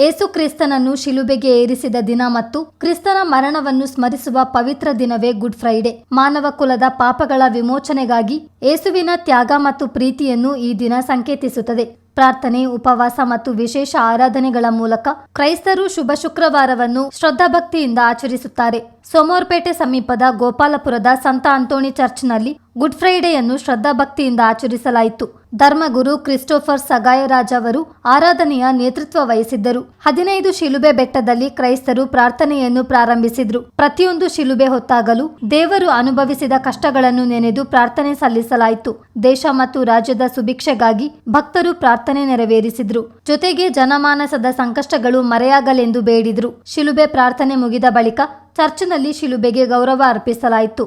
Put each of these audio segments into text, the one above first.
ಏಸು ಕ್ರಿಸ್ತನನ್ನು ಶಿಲುಬೆಗೆ ಏರಿಸಿದ ದಿನ ಮತ್ತು ಕ್ರಿಸ್ತನ ಮರಣವನ್ನು ಸ್ಮರಿಸುವ ಪವಿತ್ರ ದಿನವೇ ಗುಡ್ ಫ್ರೈಡೆ. ಮಾನವ ಕುಲದ ಪಾಪಗಳ ವಿಮೋಚನೆಗಾಗಿ ಏಸುವಿನ ತ್ಯಾಗ ಮತ್ತು ಪ್ರೀತಿಯನ್ನು ಈ ದಿನ ಸಂಕೇತಿಸುತ್ತದೆ. ಪ್ರಾರ್ಥನೆ, ಉಪವಾಸ ಮತ್ತು ವಿಶೇಷ ಆರಾಧನೆಗಳ ಮೂಲಕ ಕ್ರೈಸ್ತರು ಶುಭ ಶುಕ್ರವಾರವನ್ನು ಶ್ರದ್ಧಾಭಕ್ತಿಯಿಂದ ಆಚರಿಸುತ್ತಾರೆ. ಸೋಮವಾರಪೇಟೆ ಸಮೀಪದ ಗೋಪಾಲಪುರದ ಸಂತ ಅಂತೋಣಿ ಚರ್ಚ್ನಲ್ಲಿ ಗುಡ್ ಫ್ರೈಡೆಯನ್ನು ಶ್ರದ್ಧಾಭಕ್ತಿಯಿಂದ ಆಚರಿಸಲಾಯಿತು. ಧರ್ಮಗುರು ಕ್ರಿಸ್ಟೋಫರ್ ಸಗಾಯರಾಜ್ ಅವರು ಆರಾಧನೆಯ ನೇತೃತ್ವ ವಹಿಸಿದ್ದರು. 15 ಶಿಲುಬೆ ಬೆಟ್ಟದಲ್ಲಿ ಕ್ರೈಸ್ತರು ಪ್ರಾರ್ಥನೆಯನ್ನು ಪ್ರಾರಂಭಿಸಿದ್ರು. ಪ್ರತಿಯೊಂದು ಶಿಲುಬೆ ಹೊತ್ತಾಗಲು ದೇವರು ಅನುಭವಿಸಿದ ಕಷ್ಟಗಳನ್ನು ನೆನೆದು ಪ್ರಾರ್ಥನೆ ಸಲ್ಲಿಸಲಾಯಿತು. ದೇಶ ಮತ್ತು ರಾಜ್ಯದ ಸುಭಿಕ್ಷೆಗಾಗಿ ಭಕ್ತರು ಪ್ರಾರ್ಥನೆ ನೆರವೇರಿಸಿದ್ರು. ಜೊತೆಗೆ ಜನಮಾನಸದ ಸಂಕಷ್ಟಗಳು ಮರೆಯಾಗಲೆಂದು ಬೇಡಿದ್ರು. ಶಿಲುಬೆ ಪ್ರಾರ್ಥನೆ ಮುಗಿದ ಬಳಿಕ ಚರ್ಚ್ನಲ್ಲಿ ಶಿಲುಬೆಗೆ ಗೌರವ ಅರ್ಪಿಸಲಾಯಿತು.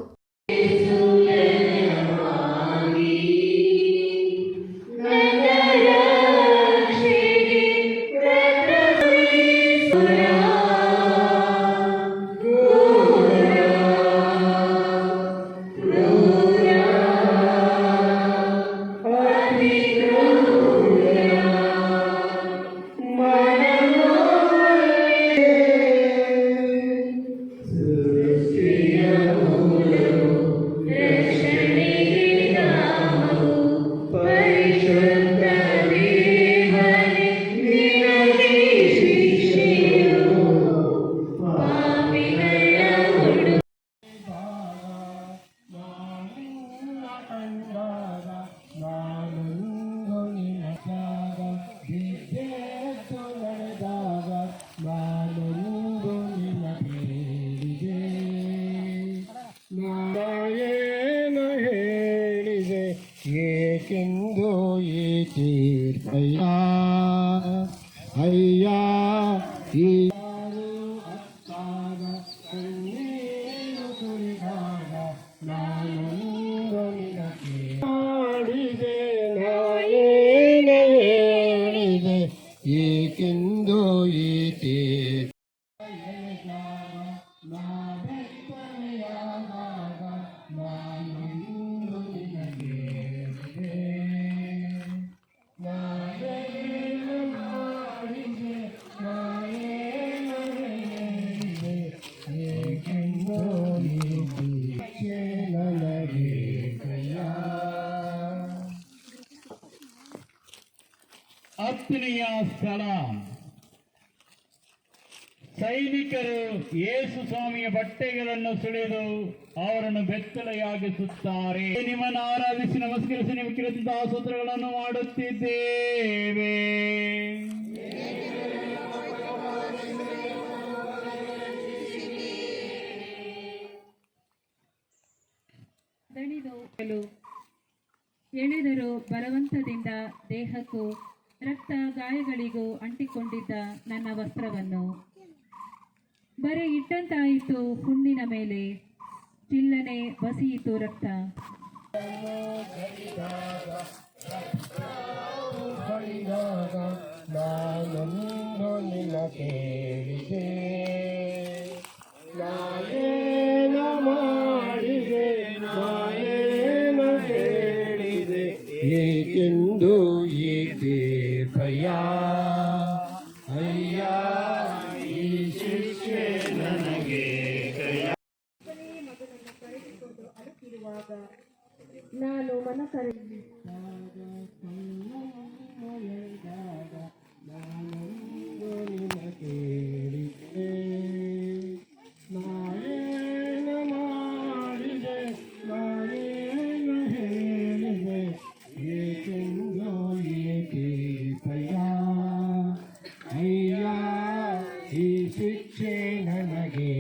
ಏಕೆಂದು ಈ ತೀರ್ಪಯ್ಯ ಅಯ್ಯ ಈ ಅತ್ತಾಗ ಕಣ್ಣೀರು ಸುರಿದಾಗ ನಾನೊಂದು ನಿನಗೆ ಮಾಡಿದೆ ನಾನೇನು ಹೇಳಿದೆ ಏಕೆಂದು ಈ ತೀರ್ಪ ಅಪ್ಪನೆಯ ಸ್ಥಳ. ಸೈನಿಕರು ಯೇಸು ಸ್ವಾಮಿಯ ಬಟ್ಟೆಗಳನ್ನು ಸುಳಿದು ಅವರನ್ನು ಬೆತ್ತಲೆಯಾಗಿಸುತ್ತಾರೆ. ನಿಮ್ಮನ್ನು ಆರಾಧಿಸಿ ನಮಸ್ಕರಿಸಿ ನಿಮ್ಮ ಕೃತಜ್ಞತಾ ಸ್ತೋತ್ರಗಳನ್ನು ಮಾಡುತ್ತಿದ್ದೇವೆ. ಎಳೆದರೂ ಬಲವಂತದಿಂದ ದೇಹಕ್ಕೂ ರಕ್ತ ಗಾಯಗಳಿಗೂ ಅಂಟಿಕೊಂಡಿದ್ದ ನನ್ನ ವಸ್ತ್ರವನ್ನು ಬರೆ ಇಟ್ಟಂತಾಯಿತು. ಹುಣ್ಣಿನ ಮೇಲೆ ಚಿಲ್ಲನೆ ಬಸಿಯಿತು ರಕ್ತ. ನಾನೊಂದು ನಿನಗೆ ಮಾಡಿದೆ ನಾನೇನು ಹೇಳಿದೆ ಏಕೆಂದು ಈ ತೀರ್ಪಯ್ಯ ಅಯ್ಯ ಈ ಶಿಕ್ಷೆ ನನಗೆ ಮಗನನ್ನು ಕರೆದುಕೊಂಡು ಅಳುತ್ತಿರುವಾಗ ನಾನು ಮನ ಕರೆದಾಗ ನಾನೊಂದು ನಿನಗೆ ನಾನೇನು ಮಾಡಿದೆ ನಾನೇನು ಹೇಳಿದೆ ಏಕೆಂದು ಏಕೆ ಭಯ ಅಯ್ಯ ಈ ಶಿಕ್ಷೆ ನನಗೆ